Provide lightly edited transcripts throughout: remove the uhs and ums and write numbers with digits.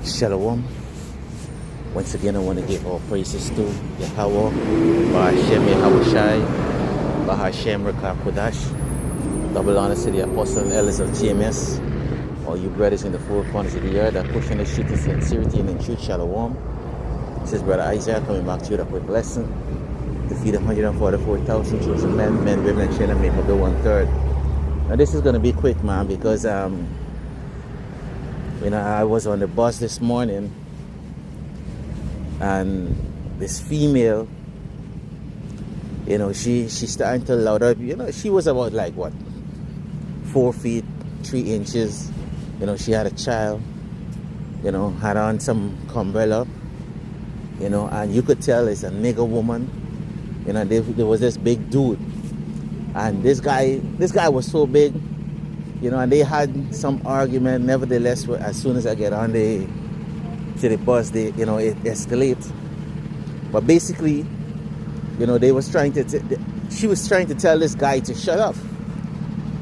Shalom. Once again, I want to give all praises to Yahweh, Bahashem Yahawashi, Bahashem Rekah Kodash. Double honor to the Apostle and elders of GMS, all you brothers in the four corners of the earth that pushing the shit in sincerity and in truth. Shalom. This is Brother Isaiah coming back to you with a blessing to feed 144,000 chosen men, women, and children, make up the 1/3. Now, this is going to be quick, man, because I was on the bus this morning, and this female, she started to loud up. She was about like what, 4 feet 3 inches. She had a child. Had on some umbrella. And you could tell it's a nigger woman. There was this big dude, and this guy was so big. And they had some argument. Nevertheless, as soon as I get on to the bus, it escalates. But basically, they was trying to. She was trying to tell this guy to shut up.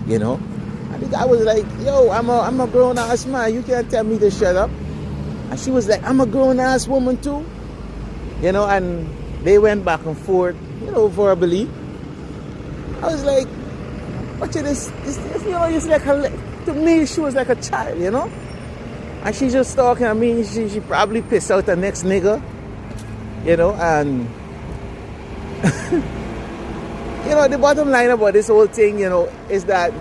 And the guy was like, "Yo, I'm a grown ass man. You can't tell me to shut up." And she was like, "I'm a grown ass woman too." And they went back and forth, verbally. I was like, watch this, it's like to me, she was like a child, and she just talking. I mean, she probably pissed out the next nigga, and the bottom line about this whole thing, is that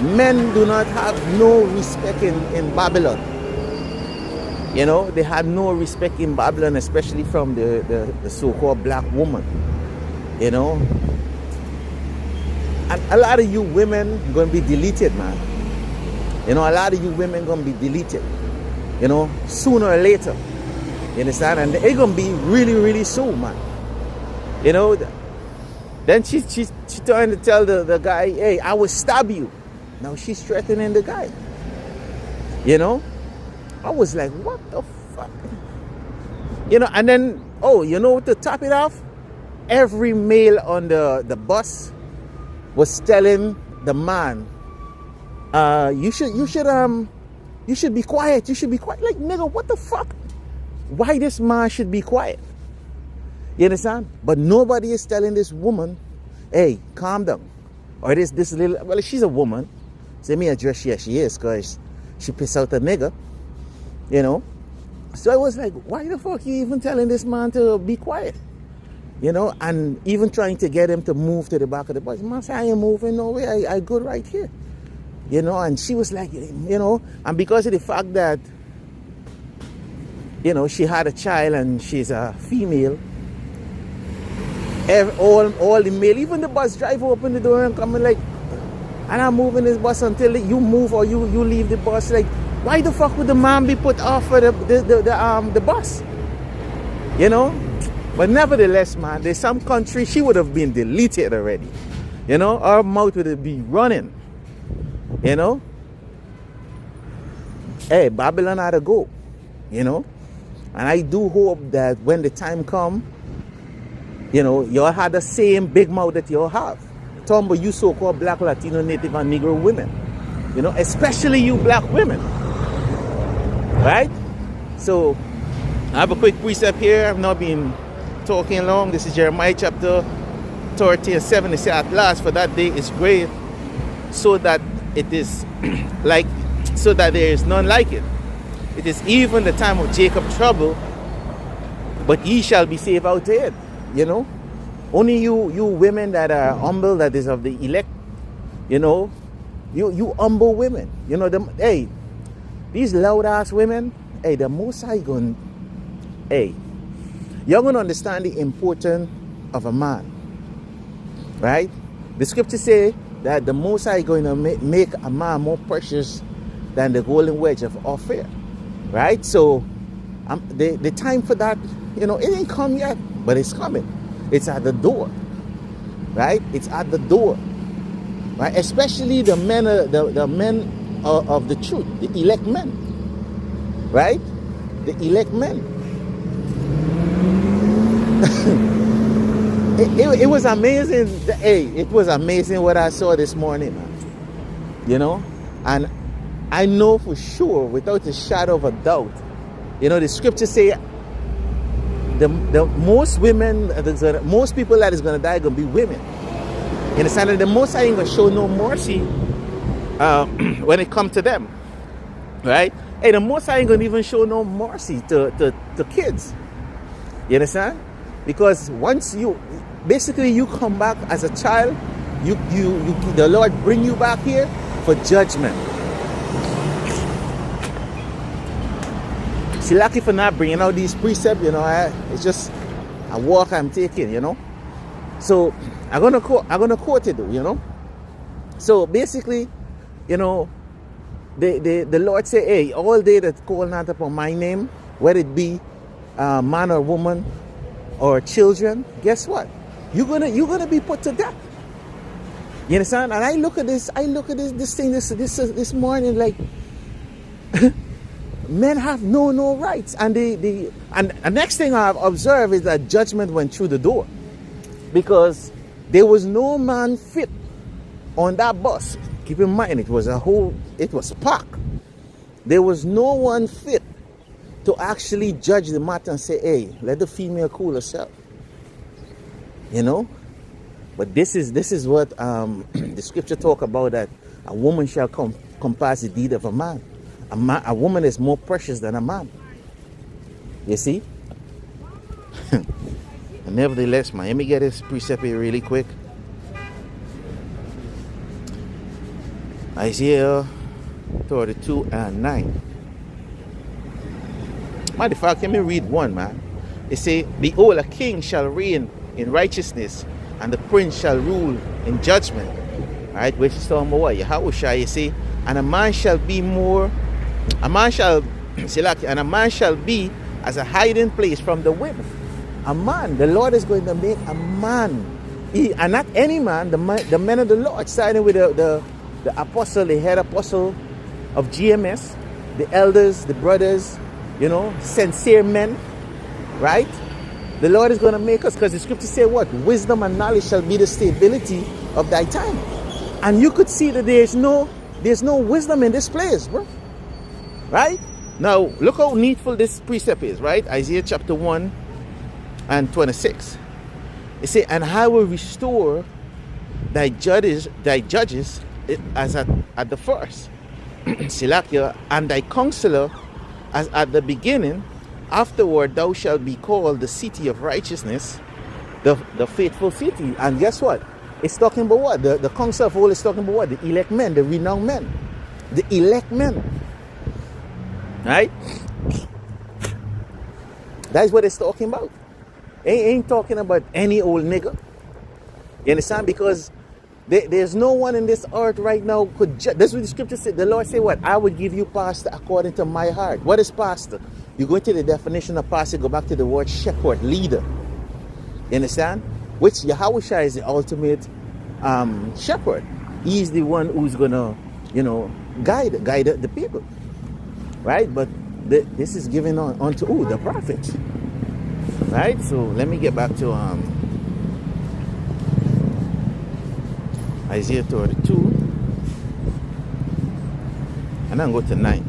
men do not have no respect in Babylon. They had no respect in Babylon, especially from the so-called black woman, And a lot of you women going to be deleted, man. A lot of you women going to be deleted, sooner or later. You understand? And it's going to be really, really soon, man. Then she trying to tell the guy, "Hey, I will stab you." Now she's threatening the guy. I was like, what the fuck? And then, to top it off, every male on the bus was telling the man, you should be quiet. You should be quiet. Like, nigga, what the fuck? Why this man should be quiet? You understand? But nobody is telling this woman, "Hey, calm down." Or this little, well, she's a woman. Say me address she is, because she pissed out a nigga. So I was like, why the fuck you even telling this man to be quiet? And even trying to get him to move to the back of the bus. Man said, "I ain't moving no way. I good right here." And she was like, and because of the fact that, she had a child and she's a female, all the male, even the bus driver opened the door and coming like, "I'm not moving this bus until you move or you leave the bus." Like, why the fuck would the man be put off for the bus? But nevertheless, man, there's some country she would have been deleted already. Her mouth would be running. Hey, Babylon had to go. And I do hope that when the time come, y'all had the same big mouth that y'all have. Talking about you so-called black, Latino, Native, and Negro women. Especially you black women. Right? So, I have a quick precept here. I've not been talking long. This is Jeremiah chapter 37. It says, "At last, for that day is great, so that it is so that there is none like it. It is even the time of Jacob's trouble, but ye shall be saved out of it." Only you women that are humble, that is of the elect, you humble women. Hey, these loud ass women, hey, the Most High going, hey, you're going to understand the importance of a man, right? The scripture say that the Most High going to make a man more precious than the golden wedge of Ophir, right? So the time for that, it ain't come yet, but it's coming. It's at the door, right? It's at the door, right? Especially the men of the truth, the elect men, right? The elect men. It was amazing. Hey, it was amazing what I saw this morning, man. And I know for sure, without a shadow of a doubt, the scriptures say the most women, most people that is going to die are going to be women. You understand? And the most I ain't going to show no mercy when it comes to them. Right? Hey, the most I ain't going to even show no mercy to kids. You understand? Because once you come back as a child, the Lord bring you back here for judgment. See, lucky for not bringing out these precepts, it's just a walk I'm taking, So I'm gonna quote it though, So basically, the Lord say, hey, all they that call not upon my name, whether it be man or woman or children, guess what? You're gonna be put to death. You understand? And I look at this thing this morning like men have no rights. And the next thing I've observed is that judgment went through the door. Because there was no man fit on that bus. Keep in mind, it was packed. There was no one fit to actually judge the matter and say, hey, let the female cool herself. But this is what the scripture talk about, that a woman shall compass the deed of a man. A woman is more precious than a man. You see? And nevertheless, man, let me get this precept here really quick. Isaiah 32 and 9. Matter of fact, let me read one, man. It say, behold, a king shall reign in righteousness, and the prince shall rule in judgment. Alright, which is talking about what? Yahushua, you see, and a man shall be as a hiding place from the women. A man, the Lord is going to make a man, and not any man, the men of the Lord, starting with the apostle, the head apostle of GMS, the elders, the brothers, sincere men, right? The Lord is going to make us, because the scripture say what? Wisdom and knowledge shall be the stability of thy time. And you could see that there's no wisdom in this place, bro. Right? Now, look how needful this precept is, right? Isaiah chapter 1 and 26. It says, and I will restore thy judges as at the first, Silakia, and thy counselor as at the beginning. Afterward thou shalt be called the city of righteousness, the faithful city. And guess what? It's talking about what? The council of old is talking about what? The elect men, the renowned men. The elect men. Right? That's what it's talking about. It ain't talking about any old nigga. You understand? Because there's no one in this earth right now could judge. That's what the scripture said. The Lord said what? I will give you pastor according to my heart. What is pastor? You go into the definition of pastor, go back to the word shepherd, leader. You understand? Which Yahushua is the ultimate shepherd. He's the one who's gonna, guide the people. Right? But this is given unto who? The prophets. Right? So let me get back to Isaiah 32. And then go to 9.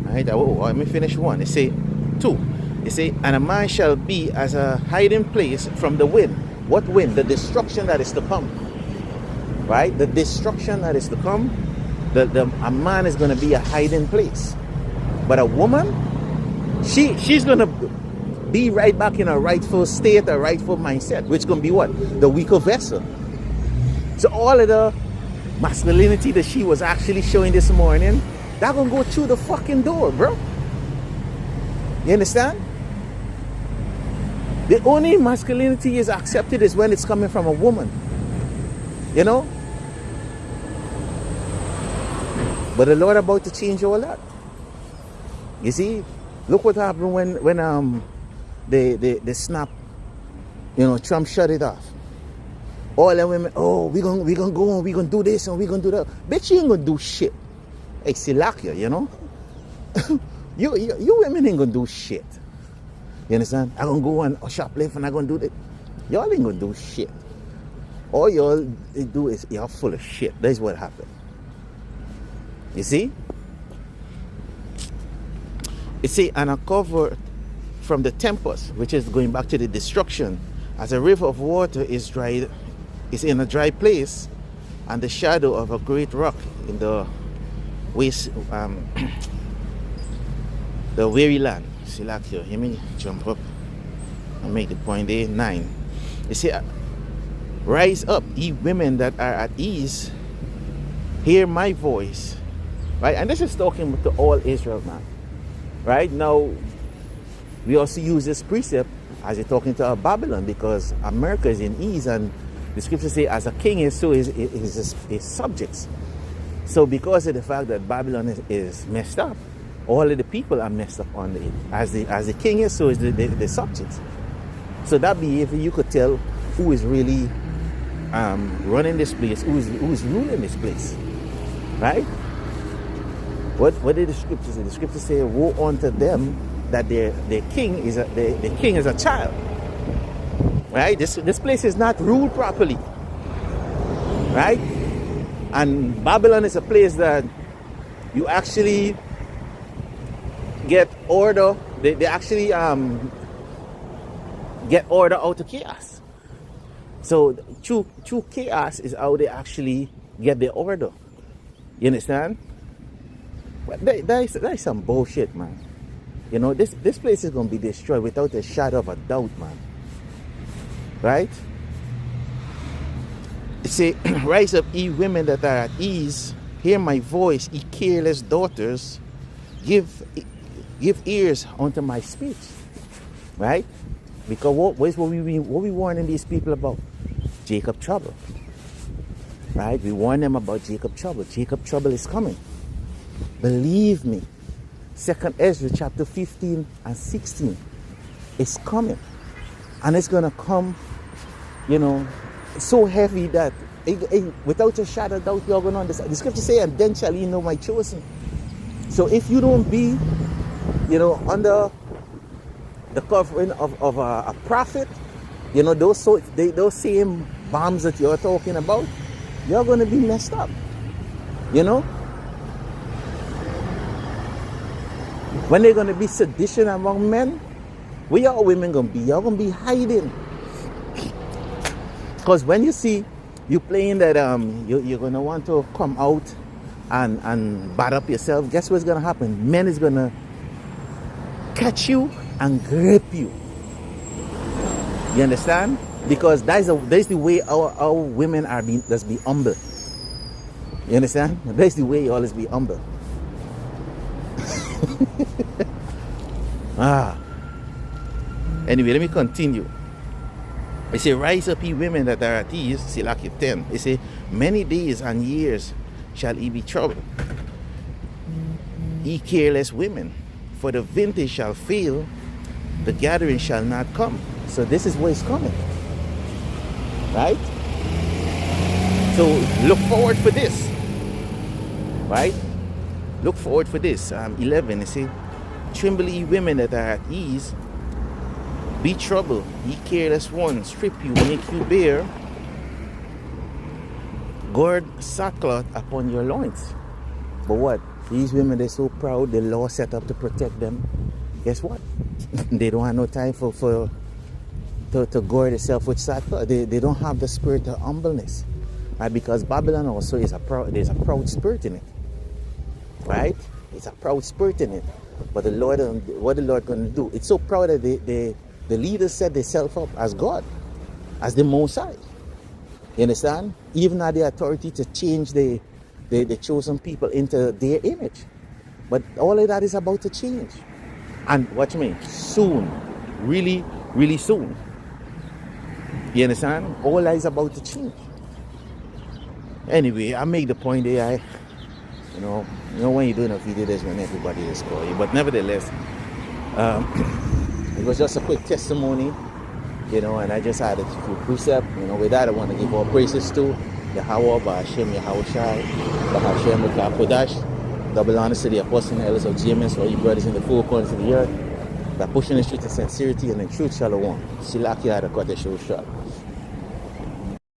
Right? Let me finish 1. It say 2. It say, and a man shall be as a hiding place from the wind. What wind? The destruction that is to come. Right? The destruction that is to come. A man is going to be a hiding place. But a woman, she's going to be right back in a rightful state, a rightful mindset, which is going to be what? The weaker vessel. So all of the masculinity that she was actually showing this morning, that going to go through the fucking door, bro. You understand? The only masculinity is accepted is when it's coming from a woman. But the Lord about to change all that. You see, look what happened when they snap. Trump shut it off. All the women, we gonna go and we gonna do this and we gonna do that. Bitch, you ain't gonna do shit. Hey, Silakia, you women ain't gonna do shit. You understand? I'm gonna go and shoplift and I'm gonna do that. Y'all ain't gonna do shit. All y'all do is y'all full of shit. That's what happened. You see? It say, and are covered from the tempest, which is going back to the destruction, as a river of water is in a dry place, and the shadow of a great rock in the waste, the weary land. See, like here, let me jump up and make the point there. 9. You see, rise up, ye women that are at ease, hear my voice. Right? And this is talking to all Israel, man. Right? Now, we also use this precept as you're talking to Babylon, because America is in ease, and the scriptures say, as a king is, so is his subjects. So because of the fact that Babylon is messed up, all of the people are messed up on it. As the king is, so is the subjects. So that behavior, you could tell who is really running this place, who's ruling this place. Right? What did the scriptures say? The scriptures say, woe unto them that their king is a child. Right? This place is not ruled properly. Right? And Babylon is a place that you actually get order. They actually get order out of chaos. So true chaos is how they actually get the order. You understand? But that is some bullshit, man. You know, this place is going to be destroyed without a shadow of a doubt, man. Right? It say, rise up, ye women that are at ease, hear my voice, ye careless daughters, give ears unto my speech. Right? Because what we warning these people about? Jacob trouble. Right? We warn them about Jacob trouble. Jacob trouble is coming. Believe me. 2nd Ezra chapter 15 and 16 is coming. And it's going to come, you know, so heavy that without a shadow of doubt you're going to understand. The scripture say, and then shall ye know my chosen. So if you don't be, you know, under the covering of a prophet, you know, those same bombs that you're talking about, you're going to be messed up. You know? When they're going to be sedition among men, where are women going to be? You're going to be hiding. Because when you see you playing that you're going to want to come out and bad up yourself, guess what's going to happen? Men is going to catch you and grip you. You understand? Because that's the way our women are being, let's be humble. You understand? That's the way you always be humble. Anyway, let me continue. It say, rise up, ye women that are at ease. See, like 10. It say, many days and years shall ye be troubled. Ye careless women, for the vintage shall fail, the gathering shall not come. So this is where it's coming. Right? So look forward for this. Right? Look forward for this. 11, it say, tremble ye women that are at ease, be troubled, ye careless ones, strip you, make you bare, gird sackcloth upon your loins. But what? These women, they're so proud, the law set up to protect them. Guess what? They don't have no time to gird themselves with sackcloth. They don't have the spirit of humbleness. Right? Because Babylon also there's a proud spirit in it. Right? It's a proud spirit in it. But the Lord, what the Lord going to do? It's so proud that the leaders set themselves up as God, as the Most High. You understand? Even had the authority to change the chosen people into their image. But all of that is about to change. And watch me, soon. Really, really soon. You understand? All that is about to change. Anyway, I make the point there. You know when you're doing a video, there's when everybody is calling you. But nevertheless, it was just a quick testimony, you know, and I just had a few precept. You know, with that, I want to give all praises to Yahweh, Ba'ashem, Yahushai, Ba'ashem, Kodash, double honors to the apostles and elders of James, all you brothers in the four corners of the earth, by pushing the street of sincerity and in truth, Shalom. Silaki Ada Kodesh Shah.